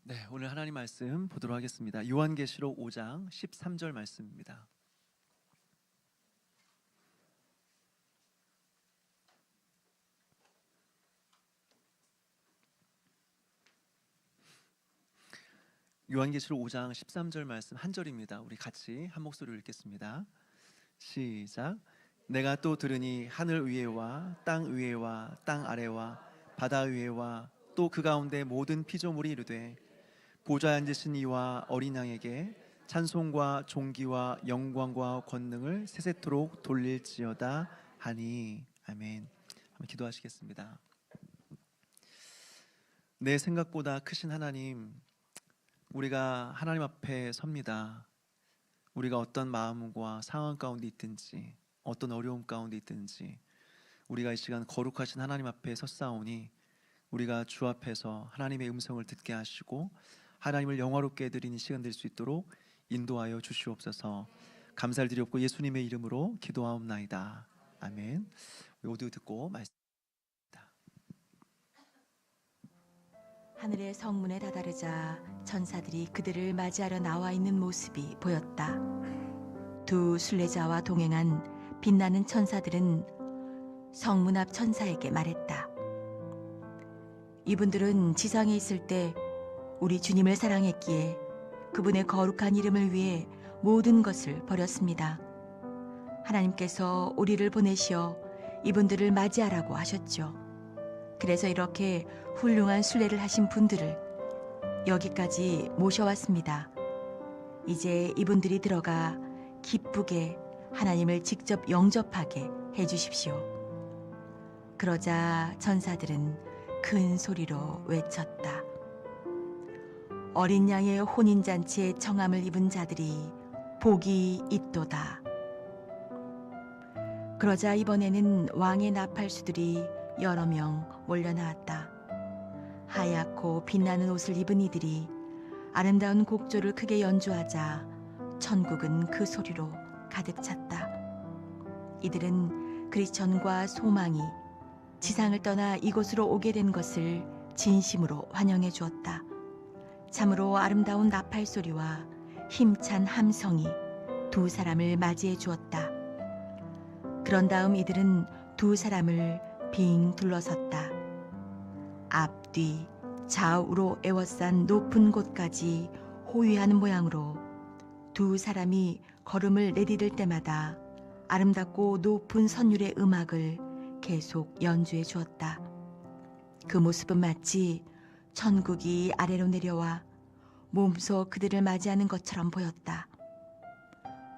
네, 오늘 하나님 말씀 보도록 하겠습니다. 요한계시록 5장 13절 말씀입니다. 요한계시록 5장 13절 말씀 한 절입니다. 우리 같이 한 목소리로 읽겠습니다. 시작. 내가 또 들으니 하늘 위에와 땅 위에와 땅 아래와 바다 위에와 또 그 가운데 모든 피조물이 이르되 보좌에 앉으신 이와 어린 양에게 찬송과 존귀와 영광과 권능을 세세토록 돌릴지어다 하니. 아멘. 한번 기도하시겠습니다. 내 생각보다 크신 하나님, 우리가 하나님 앞에 섭니다. 우리가 어떤 마음과 상황 가운데 있든지 어떤 어려움 가운데 있든지 우리가 이 시간 거룩하신 하나님 앞에 섰사오니 우리가 주 앞에서 하나님의 음성을 듣게 하시고 하나님을 영화롭게 해드리는 시간 될 수 있도록 인도하여 주시옵소서. 감사를 드리옵고 예수님의 이름으로 기도하옵나이다. 아멘. 오디오 듣고 말씀. 하늘의 성문에 다다르자 천사들이 그들을 맞이하러 나와 있는 모습이 보였다. 두 순례자와 동행한 빛나는 천사들은 성문 앞 천사에게 말했다. 이분들은 지상에 있을 때 우리 주님을 사랑했기에 그분의 거룩한 이름을 위해 모든 것을 버렸습니다. 하나님께서 우리를 보내시어 이분들을 맞이하라고 하셨죠. 그래서 이렇게 훌륭한 순례를 하신 분들을 여기까지 모셔왔습니다. 이제 이분들이 들어가 기쁘게 하나님을 직접 영접하게 해주십시오. 그러자 천사들은 큰 소리로 외쳤다. 어린 양의 혼인잔치에 청함을 입은 자들이 복이 있도다. 그러자 이번에는 왕의 나팔수들이 여러 명 몰려나왔다. 하얗고 빛나는 옷을 입은 이들이 아름다운 곡조를 크게 연주하자 천국은 그 소리로 가득 찼다. 이들은 그리스천과 소망이 지상을 떠나 이곳으로 오게 된 것을 진심으로 환영해 주었다. 참으로 아름다운 나팔 소리와 힘찬 함성이 두 사람을 맞이해 주었다. 그런 다음 이들은 두 사람을 빙 둘러섰다. 앞뒤 좌우로 에워싼 높은 곳까지 호위하는 모양으로 두 사람이 걸음을 내디딜 때마다 아름답고 높은 선율의 음악을 계속 연주해 주었다. 그 모습은 마치 천국이 아래로 내려와 몸소 그들을 맞이하는 것처럼 보였다.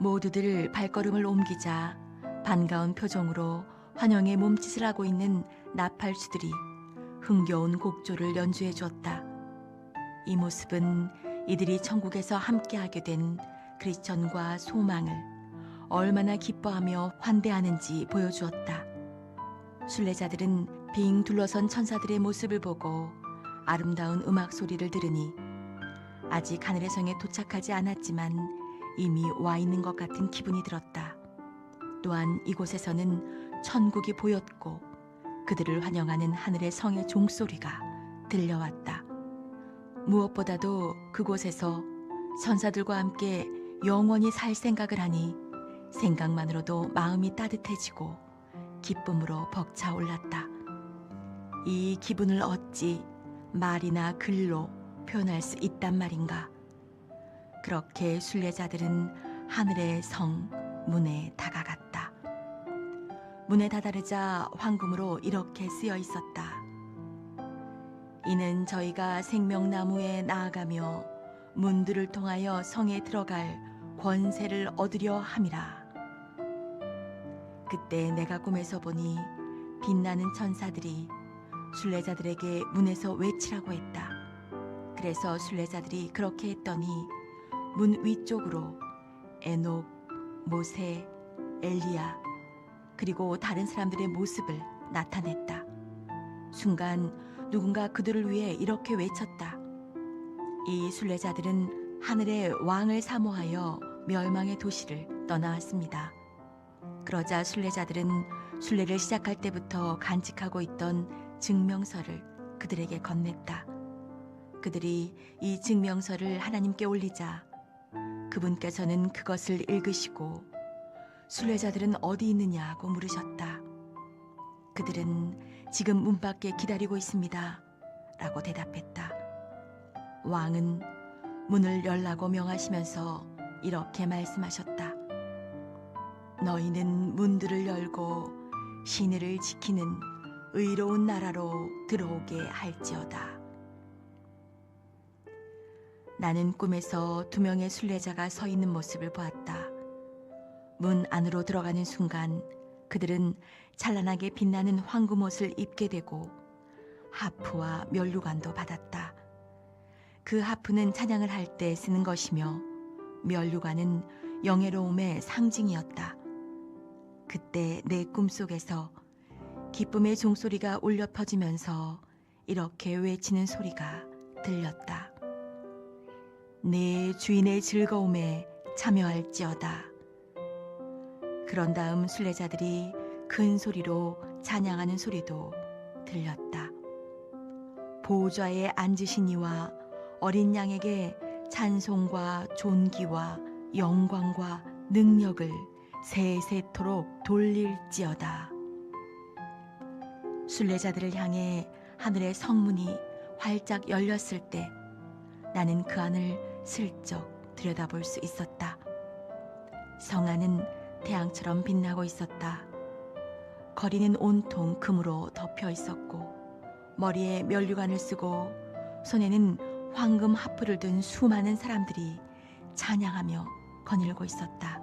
모두들 발걸음을 옮기자 반가운 표정으로 환영의 몸짓을 하고 있는 나팔수들이 흥겨운 곡조를 연주해 주었다. 이 모습은 이들이 천국에서 함께하게 된 그리스천과 소망을 얼마나 기뻐하며 환대하는지 보여주었다. 순례자들은 빙 둘러선 천사들의 모습을 보고 아름다운 음악 소리를 들으니 아직 하늘의 성에 도착하지 않았지만 이미 와 있는 것 같은 기분이 들었다. 또한 이곳에서는 천국이 보였고 그들을 환영하는 하늘의 성의 종소리가 들려왔다. 무엇보다도 그곳에서 천사들과 함께 영원히 살 생각을 하니 생각만으로도 마음이 따뜻해지고 기쁨으로 벅차올랐다. 이 기분을 어찌 말이나 글로 표현할 수 있단 말인가. 그렇게 순례자들은 하늘의 성 문에 다가갔다. 문에 다다르자 황금으로 이렇게 쓰여 있었다. 이는 저희가 생명나무에 나아가며 문들을 통하여 성에 들어갈 권세를 얻으려 함이라. 그때 내가 꿈에서 보니 빛나는 천사들이 순례자들에게 문에서 외치라고 했다. 그래서 순례자들이 그렇게 했더니 문 위쪽으로 에녹, 모세, 엘리야 그리고 다른 사람들의 모습을 나타냈다. 순간 누군가 그들을 위해 이렇게 외쳤다. 이 순례자들은 하늘의 왕을 사모하여 멸망의 도시를 떠나왔습니다. 그러자 순례자들은 순례를 시작할 때부터 간직하고 있던 증명서를 그들에게 건넸다. 그들이 이 증명서를 하나님께 올리자 그분께서는 그것을 읽으시고 순례자들은 어디 있느냐고 물으셨다. 그들은 지금 문 밖에 기다리고 있습니다 라고 대답했다. 왕은 문을 열라고 명하시면서 이렇게 말씀하셨다. 너희는 문들을 열고 신의를 지키는 의로운 나라로 들어오게 할지어다. 나는 꿈에서 2명의 순례자가 서 있는 모습을 보았다. 문 안으로 들어가는 순간 그들은 찬란하게 빛나는 황금 옷을 입게 되고 하프와 면류관도 받았다. 그 하프는 찬양을 할 때 쓰는 것이며 면류관은 영예로움의 상징이었다. 그때 내 꿈속에서 기쁨의 종소리가 울려 퍼지면서 이렇게 외치는 소리가 들렸다. 내 주인의 즐거움에 참여할지어다. 그런 다음 순례자들이 큰 소리로 찬양하는 소리도 들렸다. 보좌에 앉으신 이와 어린 양에게 찬송과 존귀와 영광과 능력을 세세토록 돌릴지어다. 순례자들을 향해 하늘의 성문이 활짝 열렸을 때 나는 그 안을 슬쩍 들여다볼 수 있었다. 성 안은 태양처럼 빛나고 있었다. 거리는 온통 금으로 덮여 있었고 머리에 면류관을 쓰고 손에는 황금 하프를 든 수많은 사람들이 찬양하며 거닐고 있었다.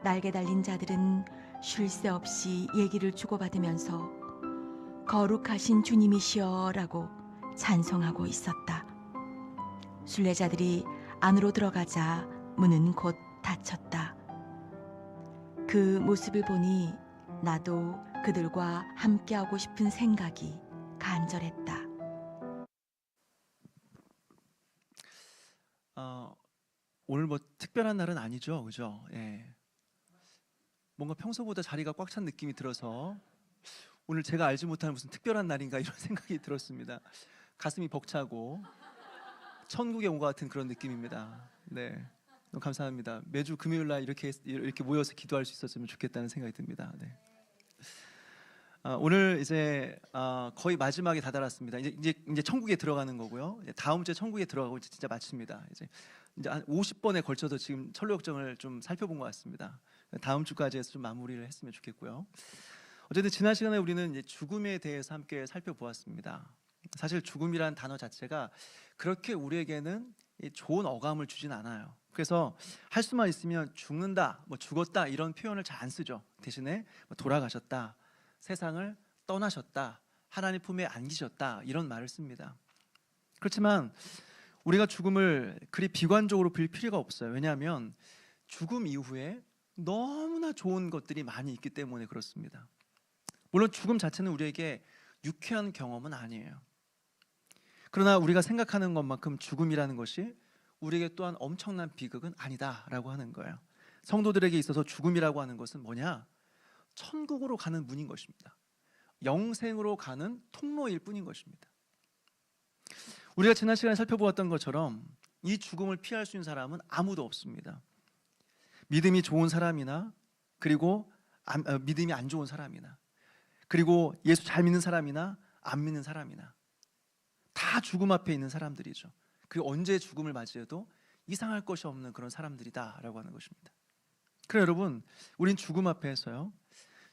날개 달린 자들은 쉴 새 없이 얘기를 주고받으면서 거룩하신 주님이시여라고 찬송하고 있었다. 순례자들이 안으로 들어가자 문은 곧 닫혔다. 그 모습을 보니 나도 그들과 함께하고 싶은 생각이 간절했다. 오늘 뭐 특별한 날은 아니죠, 그죠? 예. 뭔가 평소보다 자리가 꽉 찬 느낌이 들어서 오늘 제가 알지 못하는 무슨 특별한 날인가 이런 생각이 들었습니다. 가슴이 벅차고 천국에 온 것 같은 그런 느낌입니다. 네, 너무 감사합니다. 매주 금요일 날 이렇게 모여서 기도할 수 있었으면 좋겠다는 생각이 듭니다. 네. 오늘 이제 거의 마지막에 다다랐습니다. 이제 천국에 들어가는 거고요. 다음 주에 천국에 들어가고 이제 진짜 마칩니다. 이제 한 50번에 걸쳐서 지금 천로역정을 좀 살펴본 것 같습니다. 다음 주까지 해서 좀 마무리를 했으면 좋겠고요. 어쨌든 지난 시간에 우리는 이제 죽음에 대해서 함께 살펴보았습니다. 사실 죽음이라는 단어 자체가 그렇게 우리에게는 좋은 어감을 주진 않아요. 그래서 할 수만 있으면 죽는다, 뭐 죽었다 이런 표현을 잘 안 쓰죠. 대신에 뭐 돌아가셨다, 세상을 떠나셨다, 하나님 품에 안기셨다 이런 말을 씁니다. 그렇지만 우리가 죽음을 그리 비관적으로 볼 필요가 없어요. 왜냐하면 죽음 이후에 너무나 좋은 것들이 많이 있기 때문에 그렇습니다. 물론 죽음 자체는 우리에게 유쾌한 경험은 아니에요. 그러나 우리가 생각하는 것만큼 죽음이라는 것이 우리에게 또한 엄청난 비극은 아니다라고 하는 거예요. 성도들에게 있어서 죽음이라고 하는 것은 뭐냐? 천국으로 가는 문인 것입니다. 영생으로 가는 통로일 뿐인 것입니다. 우리가 지난 시간에 살펴보았던 것처럼 이 죽음을 피할 수 있는 사람은 아무도 없습니다. 믿음이 좋은 사람이나 그리고 믿음이 안 좋은 사람이나 그리고 예수 잘 믿는 사람이나 안 믿는 사람이나 다 죽음 앞에 있는 사람들이죠. 그리고 언제 죽음을 맞이해도 이상할 것이 없는 그런 사람들이다라고 하는 것입니다. 그래서 여러분, 우린 죽음 앞에서요,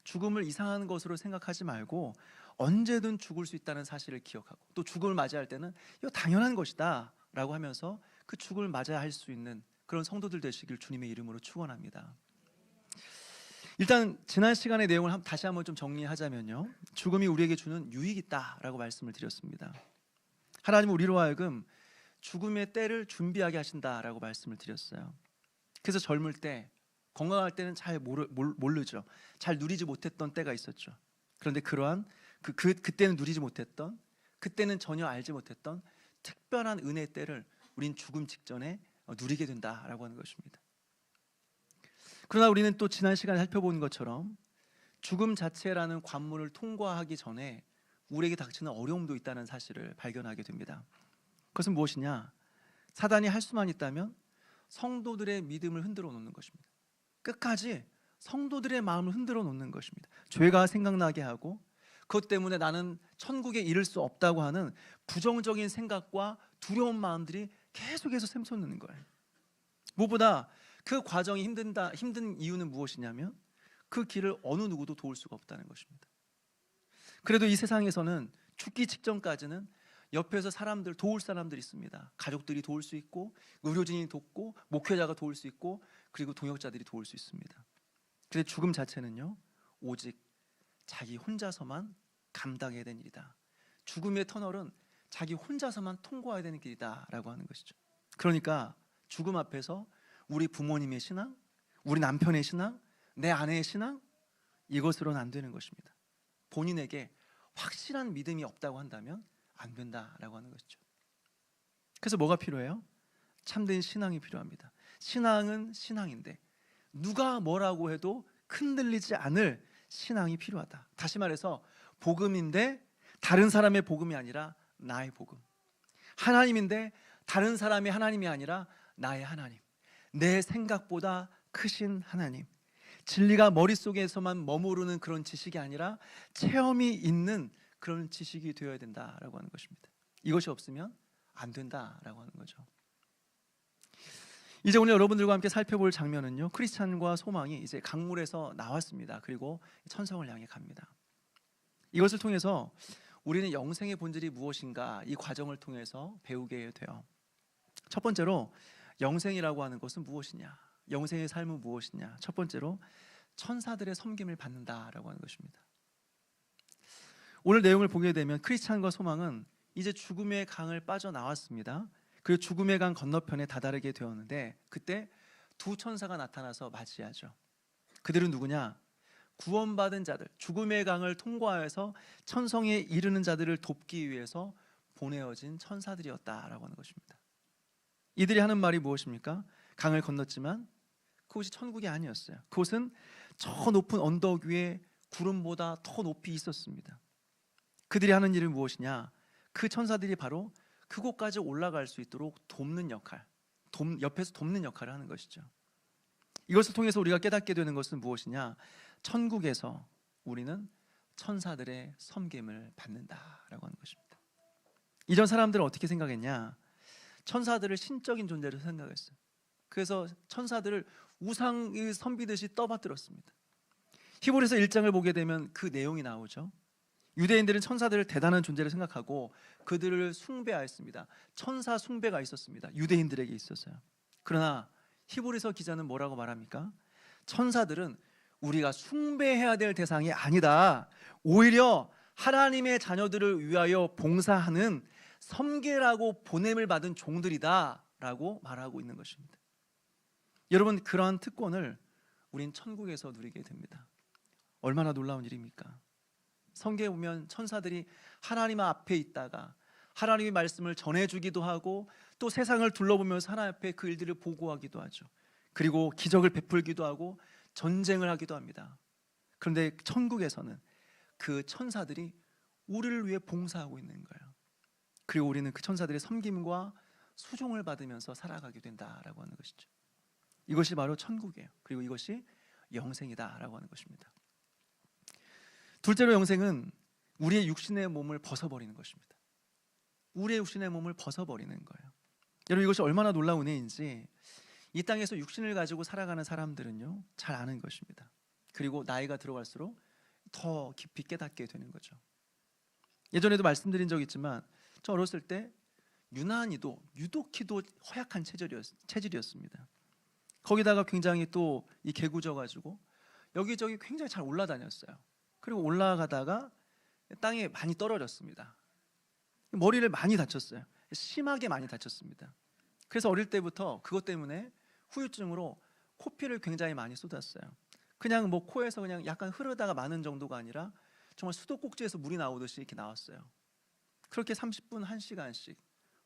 죽음을 이상한 것으로 생각하지 말고 언제든 죽을 수 있다는 사실을 기억하고 또 죽음을 맞이할 때는 이거 당연한 것이다 라고 하면서 그 죽음을 맞이할 수 있는 그런 성도들 되시길 주님의 이름으로 축원합니다. 일단 지난 시간의 내용을 다시 한번 좀 정리하자면요, 죽음이 우리에게 주는 유익이 있다라고 말씀을 드렸습니다. 하나님은 우리로 하여금 죽음의 때를 준비하게 하신다라고 말씀을 드렸어요. 그래서 젊을 때, 건강할 때는 잘 모르죠. 잘 누리지 못했던 때가 있었죠. 그런데 그러한 그때는 누리지 못했던, 그때는 전혀 알지 못했던 특별한 은혜의 때를 우린 죽음 직전에 누리게 된다라고 하는 것입니다. 그러나 우리는 또 지난 시간에 살펴본 것처럼 죽음 자체라는 관문을 통과하기 전에 우리에게 닥치는 어려움도 있다는 사실을 발견하게 됩니다. 그것은 무엇이냐? 사단이 할 수만 있다면 성도들의 믿음을 흔들어 놓는 것입니다. 끝까지 성도들의 마음을 흔들어 놓는 것입니다. 죄가 생각나게 하고 그것 때문에 나는 천국에 이를 수 없다고 하는 부정적인 생각과 두려운 마음들이 계속해서 샘솟는 거예요. 무엇보다 그 과정이 힘든 이유는 무엇이냐면 그 길을 어느 누구도 도울 수가 없다는 것입니다. 그래도 이 세상에서는 죽기 직전까지는 옆에서 사람들 도울 사람들이 있습니다. 가족들이 도울 수 있고 의료진이 돕고 목회자가 도울 수 있고 그리고 동역자들이 도울 수 있습니다. 그런데 죽음 자체는요 오직 자기 혼자서만 감당해야 되는 일이다. 죽음의 터널은 자기 혼자서만 통과해야 되는 길이다 라고 하는 것이죠. 그러니까 죽음 앞에서 우리 부모님의 신앙, 우리 남편의 신앙, 내 아내의 신앙 이것으로는 안 되는 것입니다. 본인에게 확실한 믿음이 없다고 한다면 안 된다라고 하는 것이죠. 그래서 뭐가 필요해요? 참된 신앙이 필요합니다. 신앙은 신앙인데 누가 뭐라고 해도 흔들리지 않을 신앙이 필요하다. 다시 말해서 복음인데 다른 사람의 복음이 아니라 나의 복음. 하나님인데 다른 사람의 하나님이 아니라 나의 하나님. 내 생각보다 크신 하나님. 진리가 머릿속에서만 머무르는 그런 지식이 아니라 체험이 있는 그런 지식이 되어야 된다라고 하는 것입니다. 이것이 없으면 안 된다라고 하는 거죠. 이제 오늘 여러분들과 함께 살펴볼 장면은요, 크리스찬과 소망이 이제 강물에서 나왔습니다. 그리고 천성을 향해 갑니다. 이것을 통해서 우리는 영생의 본질이 무엇인가 이 과정을 통해서 배우게 돼요. 첫 번째로 영생이라고 하는 것은 무엇이냐, 영생의 삶은 무엇이냐. 첫 번째로 천사들의 섬김을 받는다라고 하는 것입니다. 오늘 내용을 보게 되면 크리스찬과 소망은 이제 죽음의 강을 빠져나왔습니다. 그리고 죽음의 강 건너편에 다다르게 되었는데 그때 두 천사가 나타나서 맞이하죠. 그들은 누구냐? 구원받은 자들, 죽음의 강을 통과해서 천성에 이르는 자들을 돕기 위해서 보내어진 천사들이었다라고 하는 것입니다. 이들이 하는 말이 무엇입니까? 강을 건넜지만 그곳이 천국이 아니었어요. 그곳은 저 높은 언덕 위에 구름보다 더 높이 있었습니다. 그들이 하는 일은 무엇이냐? 그 천사들이 바로 그곳까지 올라갈 수 있도록 돕는 역할, 옆에서 돕는 역할을 하는 것이죠. 이것을 통해서 우리가 깨닫게 되는 것은 무엇이냐? 천국에서 우리는 천사들의 섬김을 받는다라고 하는 것입니다. 이전 사람들은 어떻게 생각했냐? 천사들을 신적인 존재로 생각했어요. 그래서 천사들을 우상이 섬비듯이 떠받들었습니다. 히브리서 1장을 보게 되면 그 내용이 나오죠. 유대인들은 천사들을 대단한 존재로 생각하고 그들을 숭배하였습니다. 천사 숭배가 있었습니다. 유대인들에게 있었어요. 그러나 히브리서 기자는 뭐라고 말합니까? 천사들은 우리가 숭배해야 될 대상이 아니다. 오히려 하나님의 자녀들을 위하여 봉사하는 섬기라고 보냄을 받은 종들이다 라고 말하고 있는 것입니다. 여러분, 그러한 특권을 우린 천국에서 누리게 됩니다. 얼마나 놀라운 일입니까? 성경에 보면 천사들이 하나님 앞에 있다가 하나님의 말씀을 전해주기도 하고 또 세상을 둘러보면서 하나님 앞에 그 일들을 보고하기도 하죠. 그리고 기적을 베풀기도 하고 전쟁을 하기도 합니다. 그런데 천국에서는 그 천사들이 우리를 위해 봉사하고 있는 거예요. 그리고 우리는 그 천사들의 섬김과 수종을 받으면서 살아가게 된다라고 하는 것이죠. 이것이 바로 천국이에요. 그리고 이것이 영생이다라고 하는 것입니다. 둘째로 영생은 우리의 육신의 몸을 벗어버리는 것입니다. 우리의 육신의 몸을 벗어버리는 거예요. 여러분, 이것이 얼마나 놀라운 은혜인지 이 땅에서 육신을 가지고 살아가는 사람들은요 잘 아는 것입니다. 그리고 나이가 들어갈수록 더 깊이 깨닫게 되는 거죠. 예전에도 말씀드린 적이 있지만 저 어렸을 때 유난히도 유독히도 허약한 체질이었습니다. 거기다가 굉장히 또 이 개구져가지고 여기저기 굉장히 잘 올라다녔어요. 그리고 올라가다가 땅에 많이 떨어졌습니다. 머리를 많이 다쳤어요. 심하게 많이 다쳤습니다. 그래서 어릴 때부터 그것 때문에 후유증으로 코피를 굉장히 많이 쏟았어요. 그냥 뭐 코에서 그냥 약간 흐르다가 마는 정도가 아니라 정말 수도꼭지에서 물이 나오듯이 이렇게 나왔어요. 그렇게 30분, 1시간씩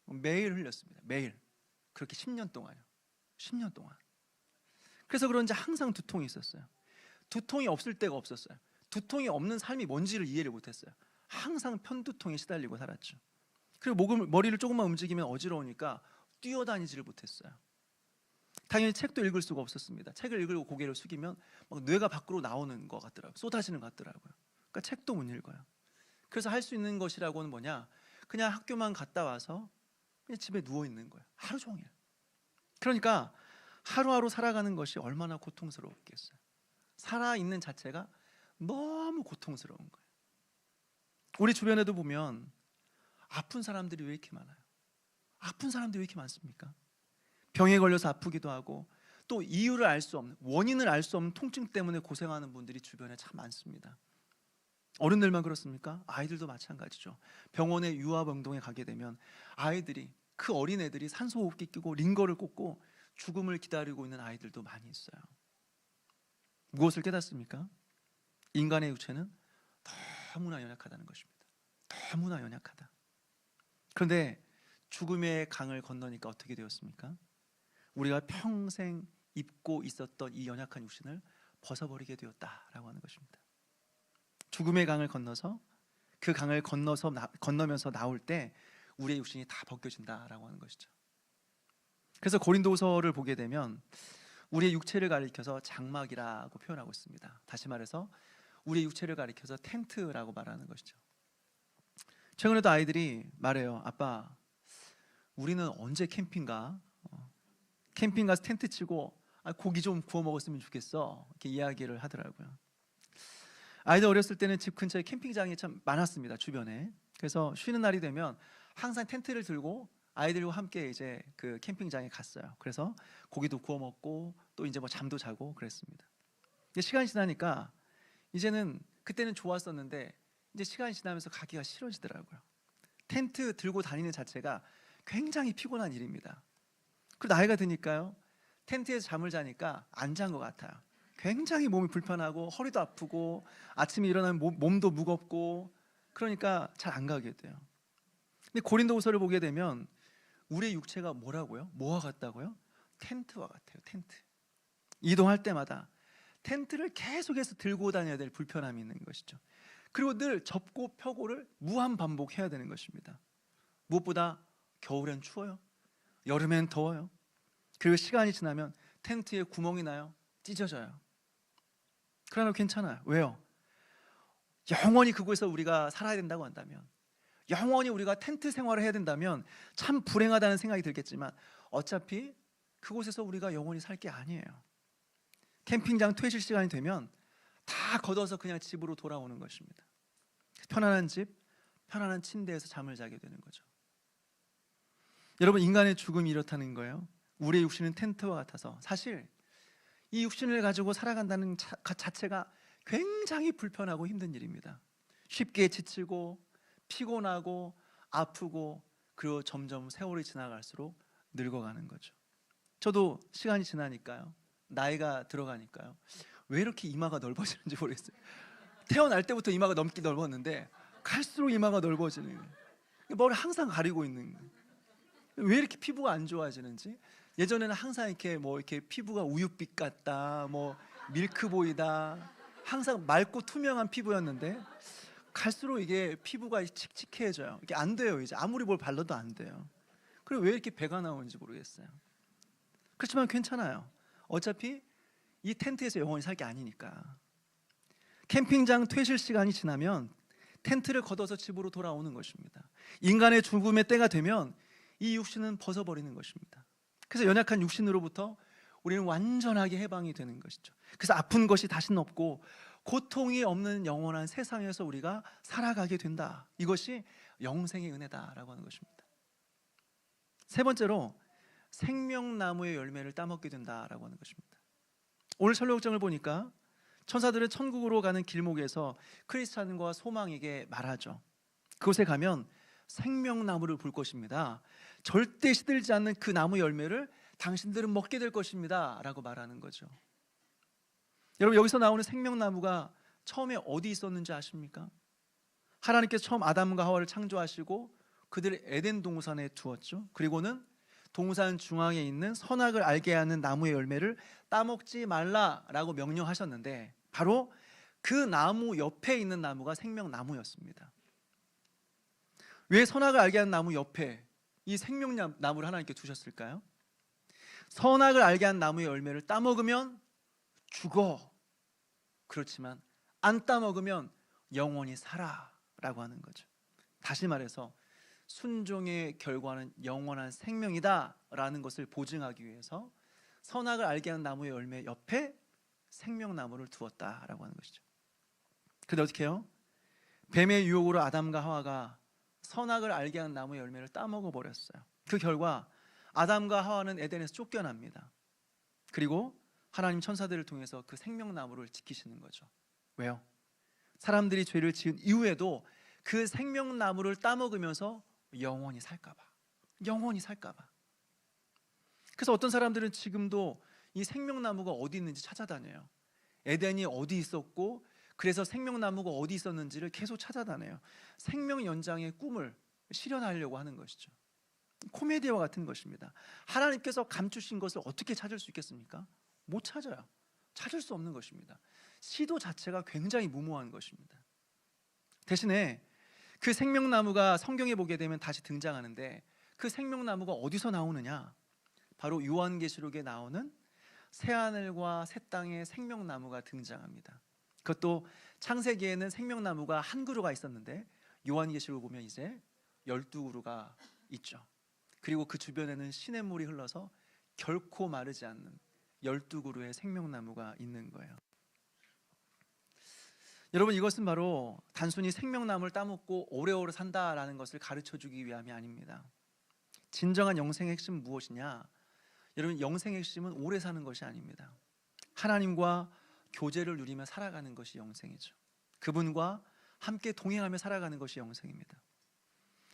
매일 흘렸습니다. 매일. 그렇게 10년 동안요. 10년 동안. 그래서 그런지 항상 두통이 있었어요. 두통이 없을 때가 없었어요. 두통이 없는 삶이 뭔지를 이해를 못했어요. 항상 편두통에 시달리고 살았죠. 그리고 머리를 조금만 움직이면 어지러우니까 뛰어다니지를 못했어요. 당연히 책도 읽을 수가 없었습니다. 책을 읽으려고 고개를 숙이면 막 뇌가 밖으로 나오는 것 같더라고요. 쏟아지는 것 같더라고요. 그러니까 책도 못 읽어요. 그래서 할 수 있는 것이라고는 뭐냐, 그냥 학교만 갔다 와서 그냥 집에 누워 있는 거예요. 하루 종일. 그러니까 하루하루 살아가는 것이 얼마나 고통스러웠겠어요. 살아있는 자체가 너무 고통스러운 거예요. 우리 주변에도 보면 아픈 사람들이 왜 이렇게 많아요? 아픈 사람들이 왜 이렇게 많습니까? 병에 걸려서 아프기도 하고, 또 이유를 알 수 없는, 원인을 알 수 없는 통증 때문에 고생하는 분들이 주변에 참 많습니다. 어른들만 그렇습니까? 아이들도 마찬가지죠. 병원에 유아병동에 가게 되면 아이들이, 그 어린애들이 산소호흡기 끼고 링거를 꽂고 죽음을 기다리고 있는 아이들도 많이 있어요. 무엇을 깨닫습니까? 인간의 육체는 너무나 연약하다는 것입니다. 너무나 연약하다. 그런데 죽음의 강을 건너니까 어떻게 되었습니까? 우리가 평생 입고 있었던 이 연약한 육신을 벗어버리게 되었다라고 하는 것입니다. 죽음의 강을 건너서, 그 강을 건너면서 나올 때 우리의 육신이 다 벗겨진다라고 하는 것이죠. 그래서 고린도서를 보게 되면 우리의 육체를 가리켜서 장막이라고 표현하고 있습니다. 다시 말해서 우리의 육체를 가리켜서 텐트라고 말하는 것이죠. 최근에도 아이들이 말해요. 아빠, 우리는 언제 캠핑 가? 캠핑 가서 텐트 치고 고기 좀 구워 먹었으면 좋겠어. 이렇게 이야기를 하더라고요. 아이들 어렸을 때는 집 근처에 캠핑장이 참 많았습니다. 주변에. 그래서 쉬는 날이 되면 항상 텐트를 들고 아이들과 함께 이제 그 캠핑장에 갔어요. 그래서 고기도 구워 먹고 또 이제 뭐 잠도 자고 그랬습니다. 근데 시간이 지나니까 이제는, 그때는 좋았었는데 이제 시간이 지나면서 가기가 싫어지더라고요. 텐트 들고 다니는 자체가 굉장히 피곤한 일입니다. 그리고 나이가 드니까요, 텐트에서 잠을 자니까 안 잔 것 같아요. 굉장히 몸이 불편하고 허리도 아프고 아침에 일어나면 몸도 무겁고, 그러니까 잘 안 가게 돼요. 근데 고린도후서를 보게 되면 우리의 육체가 뭐라고요? 뭐와 같다고요? 텐트와 같아요. 텐트. 이동할 때마다 텐트를 계속해서 들고 다녀야 될 불편함이 있는 것이죠. 그리고 늘 접고 펴고를 무한 반복해야 되는 것입니다. 무엇보다 겨울엔 추워요. 여름엔 더워요. 그리고 시간이 지나면 텐트에 구멍이 나요. 찢어져요. 그러나 괜찮아요. 왜요? 영원히 그곳에서 우리가 살아야 된다고 한다면, 영원히 우리가 텐트 생활을 해야 된다면 참 불행하다는 생각이 들겠지만 어차피 그곳에서 우리가 영원히 살 게 아니에요. 캠핑장 퇴실 시간이 되면 다 걷어서 그냥 집으로 돌아오는 것입니다. 편안한 집, 편안한 침대에서 잠을 자게 되는 거죠. 여러분, 인간의 죽음이 이렇다는 거예요. 우리의 육신은 텐트와 같아서 사실 이 육신을 가지고 살아간다는 자체가 굉장히 불편하고 힘든 일입니다. 쉽게 지치고 피곤하고 아프고, 그리고 점점 세월이 지나갈수록 늙어가는 거죠. 저도 시간이 지나니까요, 나이가 들어가니까요, 왜 이렇게 이마가 넓어지는지 모르겠어요. 태어날 때부터 이마가 넘기 넓었는데 갈수록 이마가 넓어지는 거예요. 머리를 항상 가리고 있는 거예요. 왜 이렇게 피부가 안 좋아지는지. 예전에는 항상 이렇게 피부가 우윳빛 같다, 뭐 밀크보이다, 항상 맑고 투명한 피부였는데 갈수록 이게 피부가 칙칙해져요. 이게 안 돼요. 이제 아무리 뭘 발라도 안 돼요. 그리고 왜 이렇게 배가 나오는지 모르겠어요. 그렇지만 괜찮아요. 어차피 이 텐트에서 영원히 살 게 아니니까. 캠핑장 퇴실 시간이 지나면 텐트를 걷어서 집으로 돌아오는 것입니다. 인간의 죽음의 때가 되면 이 육신은 벗어버리는 것입니다. 그래서 연약한 육신으로부터 우리는 완전하게 해방이 되는 것이죠. 그래서 아픈 것이 다시는 없고 고통이 없는 영원한 세상에서 우리가 살아가게 된다. 이것이 영생의 은혜다라고 하는 것입니다. 세 번째로, 생명나무의 열매를 따먹게 된다라고 하는 것입니다. 오늘 설교장을 보니까 천사들은 천국으로 가는 길목에서 크리스찬과 소망에게 말하죠. 그곳에 가면 생명나무를 볼 것입니다. 절대 시들지 않는 그 나무 열매를 당신들은 먹게 될 것입니다 라고 말하는 거죠. 여러분, 여기서 나오는 생명나무가 처음에 어디 있었는지 아십니까? 하나님께서 처음 아담과 하와를 창조하시고 그들을 에덴 동산에 두었죠. 그리고는 동산 중앙에 있는 선악을 알게 하는 나무의 열매를 따먹지 말라라고 명령하셨는데, 바로 그 나무 옆에 있는 나무가 생명나무였습니다. 왜 선악을 알게 하는 나무 옆에 이 생명나무를 하나님께 두셨을까요? 선악을 알게 한 나무의 열매를 따먹으면 죽어. 그렇지만 안 따먹으면 영원히 살아라고 하는 거죠. 다시 말해서 순종의 결과는 영원한 생명이다라는 것을 보증하기 위해서 선악을 알게 하는 나무의 열매 옆에 생명나무를 두었다라고 하는 것이죠. 근데 어떻게 해요? 뱀의 유혹으로 아담과 하와가 선악을 알게 하는 나무의 열매를 따먹어 버렸어요. 그 결과 아담과 하와는 에덴에서 쫓겨납니다. 그리고 하나님 천사들을 통해서 그 생명나무를 지키시는 거죠. 왜요? 사람들이 죄를 지은 이후에도 그 생명나무를 따먹으면서 영원히 살까봐. 영원히 살까봐. 그래서 어떤 사람들은 지금도 이 생명나무가 어디 있는지 찾아다녀요. 에덴이 어디 있었고 그래서 생명나무가 어디 있었는지를 계속 찾아다녀요. 생명 연장의 꿈을 실현하려고 하는 것이죠. 코미디와 같은 것입니다. 하나님께서 감추신 것을 어떻게 찾을 수 있겠습니까? 못 찾아요. 찾을 수 없는 것입니다. 시도 자체가 굉장히 무모한 것입니다. 대신에 그 생명나무가 성경에 보게 되면 다시 등장하는데 그 생명나무가 어디서 나오느냐? 바로 요한계시록에 나오는 새하늘과 새 땅의 생명나무가 등장합니다. 그것도 창세기에는 생명나무가 한 그루가 있었는데 요한계시록을 보면 이제 12그루가 있죠. 그리고 그 주변에는 시냇물이 흘러서 결코 마르지 않는 12그루의 생명나무가 있는 거예요. 여러분, 이것은 바로 단순히 생명나무를 따먹고 오래오래 산다라는 것을 가르쳐주기 위함이 아닙니다. 진정한 영생의 핵심은 무엇이냐? 여러분, 영생의 핵심은 오래 사는 것이 아닙니다. 하나님과 교제를 누리며 살아가는 것이 영생이죠. 그분과 함께 동행하며 살아가는 것이 영생입니다.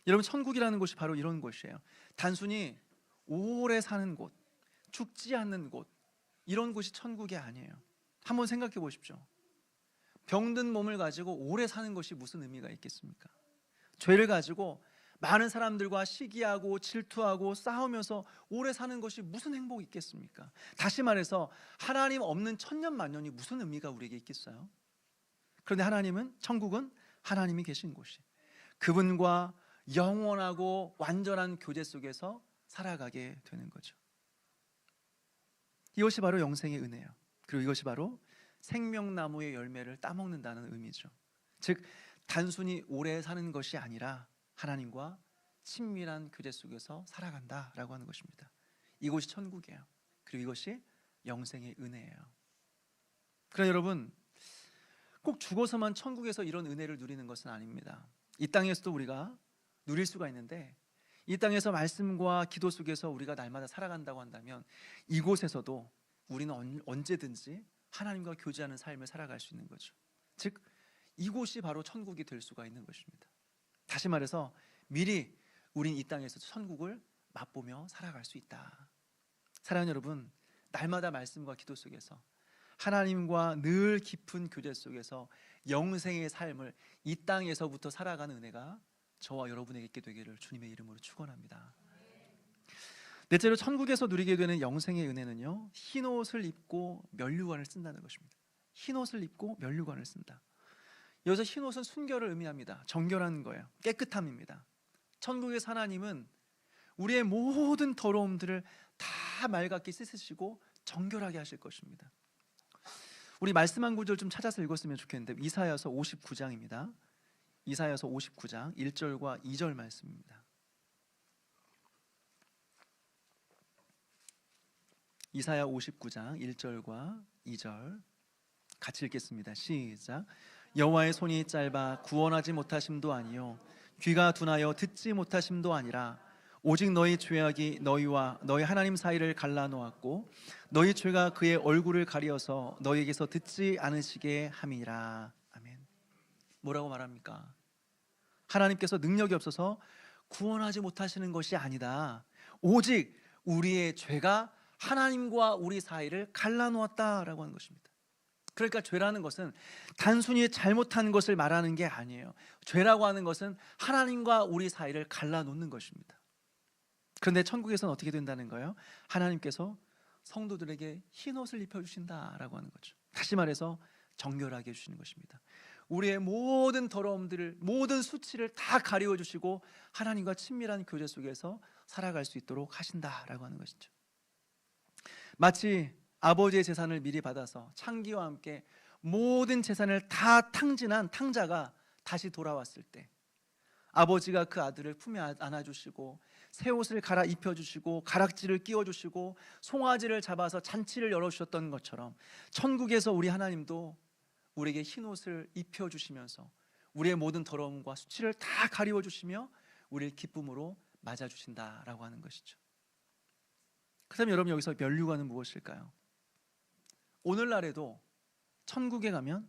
여러분, 천국이라는 곳이 바로 이런 곳이에요. 단순히 오래 사는 곳, 죽지 않는 곳, 이런 곳이 천국이 아니에요. 한번 생각해 보십시오. 병든 몸을 가지고 오래 사는 것이 무슨 의미가 있겠습니까? 죄를 가지고 많은 사람들과 시기하고 질투하고 싸우면서 오래 사는 것이 무슨 행복이 있겠습니까? 다시 말해서 하나님 없는 천년만년이 무슨 의미가 우리에게 있겠어요? 그런데 하나님은, 천국은 하나님이 계신 곳이, 그분과 영원하고 완전한 교제 속에서 살아가게 되는 거죠. 이것이 바로 영생의 은혜예요. 그리고 이것이 바로 생명나무의 열매를 따먹는다는 의미죠. 즉, 단순히 오래 사는 것이 아니라 하나님과 친밀한 교제 속에서 살아간다라고 하는 것입니다. 이곳이 천국이에요. 그리고 이것이 영생의 은혜예요. 그러나 여러분, 꼭 죽어서만 천국에서 이런 은혜를 누리는 것은 아닙니다. 이 땅에서도 우리가 누릴 수가 있는데, 이 땅에서 말씀과 기도 속에서 우리가 날마다 살아간다고 한다면 이곳에서도 우리는 언제든지 하나님과 교제하는 삶을 살아갈 수 있는 거죠. 즉, 이곳이 바로 천국이 될 수가 있는 것입니다. 다시 말해서 미리 우린 이 땅에서 천국을 맛보며 살아갈 수 있다. 사랑하는 여러분, 날마다 말씀과 기도 속에서 하나님과 늘 깊은 교제 속에서 영생의 삶을 이 땅에서부터 살아가는 은혜가 저와 여러분에게 있게 되기를 주님의 이름으로 축원합니다. 넷째로, 천국에서 누리게 되는 영생의 은혜는요, 흰옷을 입고 면류관을 쓴다는 것입니다. 흰옷을 입고 면류관을 쓴다. 여기서 흰옷은 순결을 의미합니다. 정결한 거예요. 깨끗함입니다. 천국의 하나님은 우리의 모든 더러움들을 다 맑게 씻으시고 정결하게 하실 것입니다. 우리 말씀 한 구절 좀 찾아서 읽었으면 좋겠는데, 이사야서 59장입니다. 이사야서 59장 1절과 2절 말씀입니다. 이사야 59장 1절과 2절 같이 읽겠습니다. 시작. 여호와의 손이 짧아 구원하지 못하심도 아니요 귀가 둔하여 듣지 못하심도 아니라 오직 너희 죄악이 너희와 너희 하나님 사이를 갈라놓았고 너희 죄가 그의 얼굴을 가리어서 너희에게서 듣지 않으시게 함이라. 아멘. 뭐라고 말합니까? 하나님께서 능력이 없어서 구원하지 못하시는 것이 아니다. 오직 우리의 죄가 하나님과 우리 사이를 갈라놓았다라고 하는 것입니다. 그러니까 죄라는 것은 단순히 잘못한 것을 말하는 게 아니에요. 죄라고 하는 것은 하나님과 우리 사이를 갈라놓는 것입니다. 그런데 천국에서는 어떻게 된다는 거예요? 하나님께서 성도들에게 흰옷을 입혀주신다라고 하는 거죠. 다시 말해서 정결하게 해주시는 것입니다. 우리의 모든 더러움들을, 모든 수치를 다 가리워 주시고 하나님과 친밀한 교제 속에서 살아갈 수 있도록 하신다라고 하는 것이죠. 마치 아버지의 재산을 미리 받아서 창기와 함께 모든 재산을 다 탕진한 탕자가 다시 돌아왔을 때 아버지가 그 아들을 품에 안아주시고 새 옷을 갈아 입혀주시고 가락지를 끼워주시고 송아지를 잡아서 잔치를 열어주셨던 것처럼 천국에서 우리 하나님도 우리에게 흰 옷을 입혀주시면서 우리의 모든 더러움과 수치를 다 가리워주시며 우리를 기쁨으로 맞아주신다라고 하는 것이죠. 그렇다면 여러분, 여기서 면류관은 무엇일까요? 오늘날에도 천국에 가면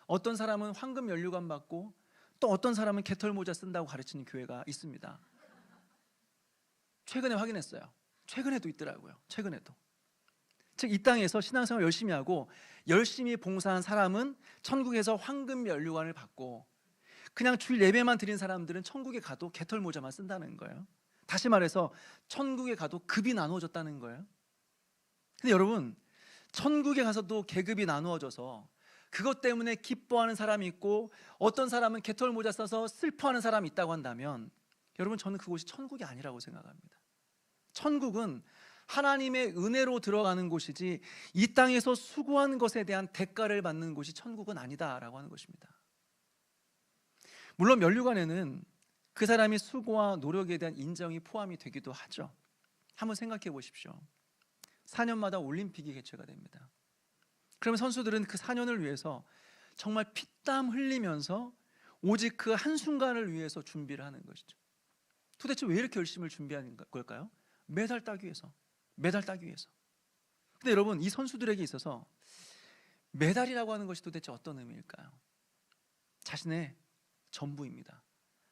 어떤 사람은 황금 면류관 받고 또 어떤 사람은 개털 모자 쓴다고 가르치는 교회가 있습니다. 최근에 확인했어요. 최근에도 있더라고요. 최근에도. 즉 이 땅에서 신앙생활 열심히 하고 열심히 봉사한 사람은 천국에서 황금 면류관을 받고 그냥 주일 예배만 드린 사람들은 천국에 가도 개털 모자만 쓴다는 거예요. 다시 말해서 천국에 가도 급이 나누어졌다는 거예요. 근데 여러분, 천국에 가서도 계급이 나누어져서 그것 때문에 기뻐하는 사람이 있고 어떤 사람은 개털 모자 써서 슬퍼하는 사람이 있다고 한다면 여러분, 저는 그곳이 천국이 아니라고 생각합니다. 천국은 하나님의 은혜로 들어가는 곳이지 이 땅에서 수고한 것에 대한 대가를 받는 곳이 천국은 아니다라고 하는 것입니다. 물론 면류관에는 그 사람이 수고와 노력에 대한 인정이 포함이 되기도 하죠. 한번 생각해 보십시오. 4년마다 올림픽이 개최가 됩니다. 그러면 선수들은 그 4년을 위해서 정말 피땀 흘리면서 오직 그 한순간을 위해서 준비를 하는 것이죠. 도대체 왜 이렇게 열심히 준비하는 걸까요? 메달 따기 위해서. 메달 따기 위해서. 근데 여러분, 이 선수들에게 있어서 메달이라고 하는 것이 도대체 어떤 의미일까요? 자신의 전부입니다.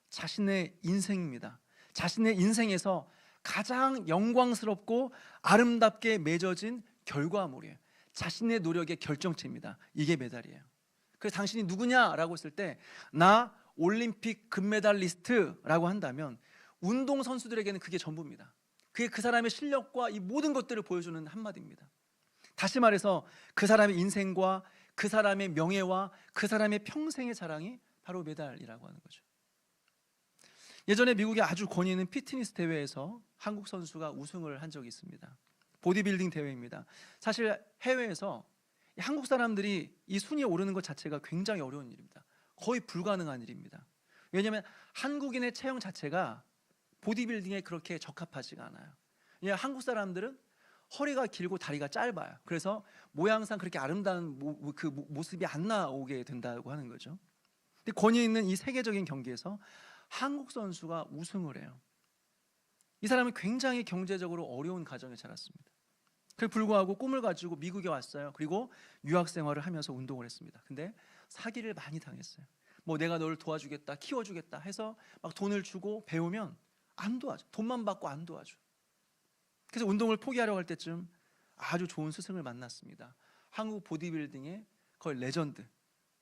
자신의 인생입니다. 자신의 인생에서 가장 영광스럽고 아름답게 맺어진 결과물이에요. 자신의 노력의 결정체입니다. 이게 메달이에요. 그래서 당신이 누구냐라고 했을 때 나 올림픽 금메달리스트라고 한다면 운동선수들에게는 그게 전부입니다. 그게 그 사람의 실력과 이 모든 것들을 보여주는 한마디입니다. 다시 말해서 그 사람의 인생과 그 사람의 명예와 그 사람의 평생의 자랑이 바로 메달이라고 하는 거죠. 예전에 미국의 아주 권위 있는 피트니스 대회에서 한국 선수가 우승을 한 적이 있습니다. 보디빌딩 대회입니다. 사실 해외에서 한국 사람들이 이 순위에 오르는 것 자체가 굉장히 어려운 일입니다. 거의 불가능한 일입니다. 왜냐하면 한국인의 체형 자체가 보디빌딩에 그렇게 적합하지가 않아요. 왜냐하면 한국 사람들은 허리가 길고 다리가 짧아요. 그래서 모양상 그렇게 아름다운 그 모습이 안 나오게 된다고 하는 거죠. 근데 권위 있는 이 세계적인 경기에서 한국 선수가 우승을 해요. 이 사람은 굉장히 경제적으로 어려운 가정에 자랐습니다. 그에 불구하고 꿈을 가지고 미국에 왔어요. 그리고 유학 생활을 하면서 운동을 했습니다. 근데 사기를 많이 당했어요. 뭐 내가 너를 도와주겠다, 키워주겠다 해서 막 돈을 주고 배우면 안 도와줘. 돈만 받고 안 도와줘. 그래서 운동을 포기하려고 할 때쯤 아주 좋은 스승을 만났습니다. 한국 보디빌딩의 거의 레전드,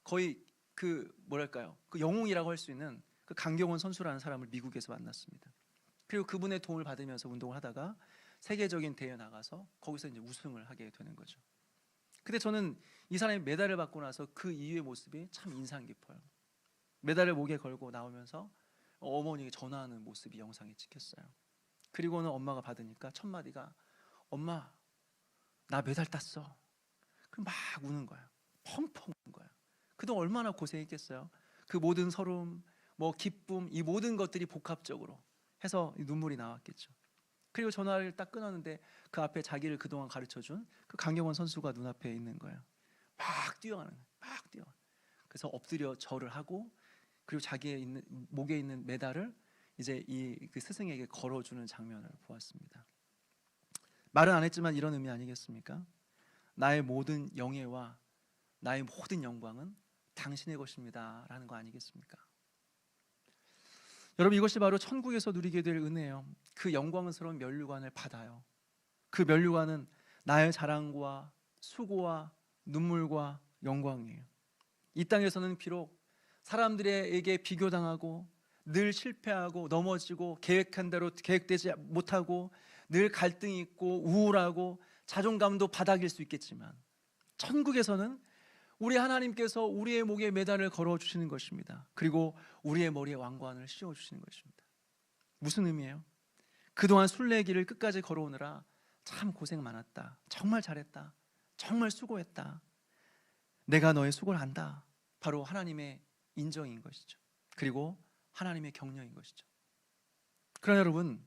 거의 그 뭐랄까요, 그 영웅이라고 할 수 있는 그 강경원 선수라는 사람을 미국에서 만났습니다. 그리고 그분의 도움을 받으면서 운동을 하다가 세계적인 대회에 나가서 거기서 이제 우승을 하게 되는 거죠. 근데 저는 이 사람이 메달을 받고 나서 그 이후의 모습이 참 인상 깊어요. 메달을 목에 걸고 나오면서 어머니에게 전화하는 모습이 영상에 찍혔어요. 그리고는 엄마가 받으니까 첫 마디가 엄마 나 메달 땄어. 그럼 막 우는 거예요. 펑펑 우는 거예요. 그동안 얼마나 고생했겠어요. 그 모든 서름, 뭐 기쁨, 이 모든 것들이 복합적으로 해서 눈물이 나왔겠죠. 그리고 전화를 딱 끊었는데 그 앞에 자기를 그동안 가르쳐준 그 강경원 선수가 눈앞에 있는 거예요. 막 뛰어가는 거예요. 막 뛰어. 그래서 엎드려 절을 하고 그리고 자기의 목에 있는 메달을 이제 그 스승에게 걸어주는 장면을 보았습니다. 말은 안 했지만 이런 의미 아니겠습니까? 나의 모든 영예와 나의 모든 영광은 당신의 것입니다 라는 거 아니겠습니까? 여러분, 이것이 바로 천국에서 누리게 될 은혜예요. 그 영광스러운 면류관을 받아요. 그 면류관은 나의 자랑과 수고와 눈물과 영광이에요. 이 땅에서는 비록 사람들에게 비교당하고 늘 실패하고 넘어지고 계획한 대로 계획되지 못하고 늘 갈등이 있고 우울하고 자존감도 바닥일 수 있겠지만 천국에서는 우리 하나님께서 우리의 목에 메달을 걸어 주시는 것입니다. 그리고 우리의 머리에 왕관을 씌워 주시는 것입니다. 무슨 의미예요? 그동안 순례길을 끝까지 걸어오느라 참 고생 많았다. 정말 잘했다. 정말 수고했다. 내가 너의 수고를 안다. 바로 하나님의 인정인 것이죠. 그리고 하나님의 격려인 것이죠. 그러나 여러분,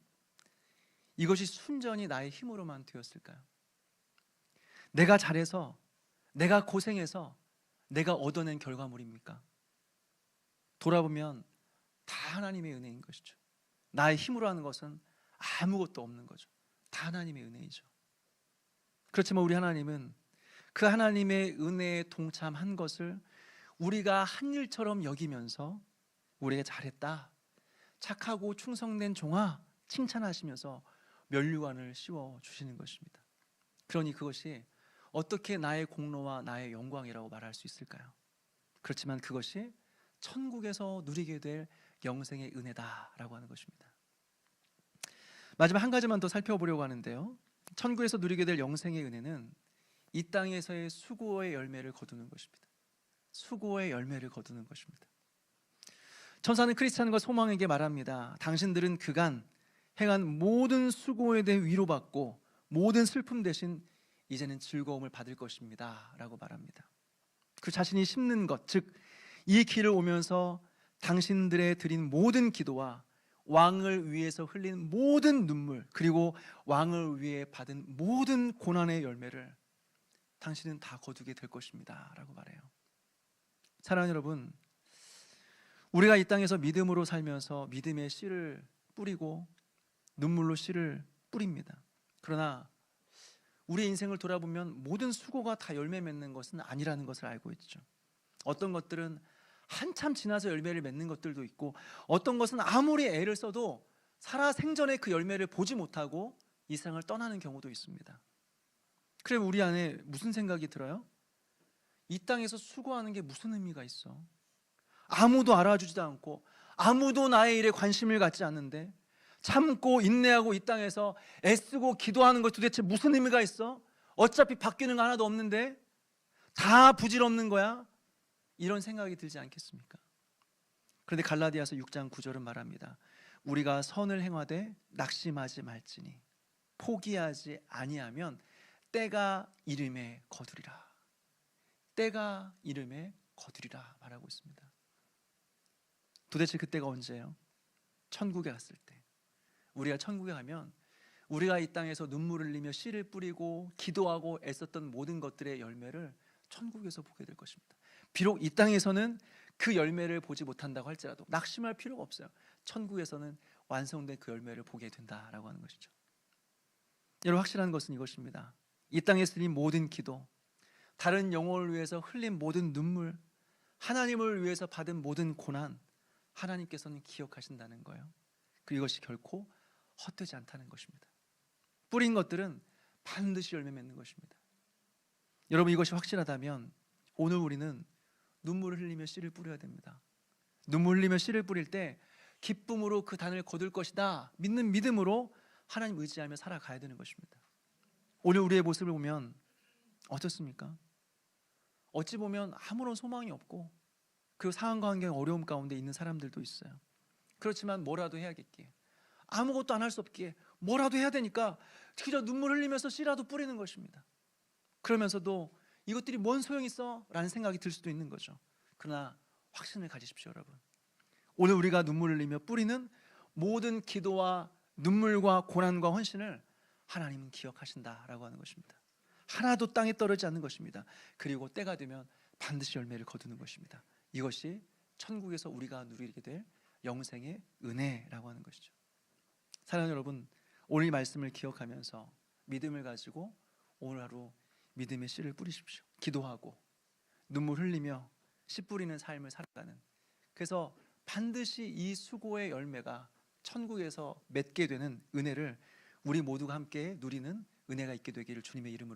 이것이 순전히 나의 힘으로만 되었을까요? 내가 잘해서, 내가 고생해서 내가 얻어낸 결과물입니까? 돌아보면 다 하나님의 은혜인 것이죠. 나의 힘으로 하는 것은 아무것도 없는 거죠. 다 하나님의 은혜이죠. 그렇지만 우리 하나님은 그 하나님의 은혜에 동참한 것을 우리가 한 일처럼 여기면서 우리에게 잘했다, 착하고 충성된 종아 칭찬하시면서 면류관을 씌워 주시는 것입니다. 그러니 그것이 어떻게 나의 공로와 나의 영광이라고 말할 수 있을까요? 그렇지만 그것이 천국에서 누리게 될 영생의 은혜다라고 하는 것입니다. 마지막 한 가지만 더 살펴보려고 하는데요, 천국에서 누리게 될 영생의 은혜는 이 땅에서의 수고의 열매를 거두는 것입니다. 수고의 열매를 거두는 것입니다. 천사는 크리스찬과 소망에게 말합니다. 당신들은 그간 행한 모든 수고에 대해 위로받고 모든 슬픔 대신 이제는 즐거움을 받을 것입니다 라고 말합니다. 그 자신이 심는 것, 즉 이 길을 오면서 당신들의 드린 모든 기도와 왕을 위해서 흘린 모든 눈물, 그리고 왕을 위해 받은 모든 고난의 열매를 당신은 다 거두게 될 것입니다 라고 말해요. 사랑하는 여러분, 우리가 이 땅에서 믿음으로 살면서 믿음의 씨를 뿌리고 눈물로 씨를 뿌립니다. 그러나 우리 인생을 돌아보면 모든 수고가 다 열매 맺는 것은 아니라는 것을 알고 있죠. 어떤 것들은 한참 지나서 열매를 맺는 것들도 있고, 어떤 것은 아무리 애를 써도 살아생전에 그 열매를 보지 못하고 이 세상을 떠나는 경우도 있습니다. 그럼 우리 안에 무슨 생각이 들어요? 이 땅에서 수고하는 게 무슨 의미가 있어? 아무도 알아주지도 않고 아무도 나의 일에 관심을 갖지 않는데 참고 인내하고 이 땅에서 애쓰고 기도하는 것 도대체 무슨 의미가 있어? 어차피 바뀌는 거 하나도 없는데 다 부질없는 거야? 이런 생각이 들지 않겠습니까? 그런데 갈라디아서 6장 9절은 말합니다. 우리가 선을 행하되 낙심하지 말지니 포기하지 아니하면 때가 이름에 거두리라. 때가 이름에 거두리라 말하고 있습니다. 도대체 그때가 언제예요? 천국에 갔을 때. 우리가 천국에 가면 우리가 이 땅에서 눈물을 흘리며 씨를 뿌리고 기도하고 애썼던 모든 것들의 열매를 천국에서 보게 될 것입니다. 비록 이 땅에서는 그 열매를 보지 못한다고 할지라도 낙심할 필요가 없어요. 천국에서는 완성된 그 열매를 보게 된다라고 하는 것이죠. 여러분, 확실한 것은 이것입니다. 이 땅에서 드린 모든 기도, 다른 영혼을 위해서 흘린 모든 눈물, 하나님을 위해서 받은 모든 고난, 하나님께서는 기억하신다는 거예요. 그리고 이것이 결코 헛되지 않다는 것입니다. 뿌린 것들은 반드시 열매 맺는 것입니다. 여러분, 이것이 확실하다면 오늘 우리는 눈물을 흘리며 씨를 뿌려야 됩니다. 눈물 흘리며 씨를 뿌릴 때 기쁨으로 그 단을 거둘 것이다 믿는 믿음으로 하나님 의지하며 살아가야 되는 것입니다. 오늘 우리의 모습을 보면 어떻습니까? 어찌 보면 아무런 소망이 없고 그 상황과 환경 어려움 가운데 있는 사람들도 있어요. 그렇지만 뭐라도 해야겠기에, 아무것도 안 할 수 없기에 뭐라도 해야 되니까 그저 눈물 흘리면서 씨라도 뿌리는 것입니다. 그러면서도 이것들이 뭔 소용이 있어? 라는 생각이 들 수도 있는 거죠. 그러나 확신을 가지십시오, 여러분. 오늘 우리가 눈물 흘리며 뿌리는 모든 기도와 눈물과 고난과 헌신을 하나님은 기억하신다라고 하는 것입니다. 하나도 땅에 떨어지지 않는 것입니다. 그리고 때가 되면 반드시 열매를 거두는 것입니다. 이것이 천국에서 우리가 누리게 될 영생의 은혜라고 하는 것이죠. 사랑하는 여러분, 오늘 이 말씀을 기억하면서 믿음을 가지고 오늘 하루 믿음의 씨를 뿌리십시오. 기도하고 눈물 흘리며 씨 뿌리는 삶을 살아가는, 그래서 반드시 이 수고의 열매가 천국에서 맺게 되는 은혜를 우리 모두가 함께 누리는 은혜가 있게 되기를 주님의 이름으로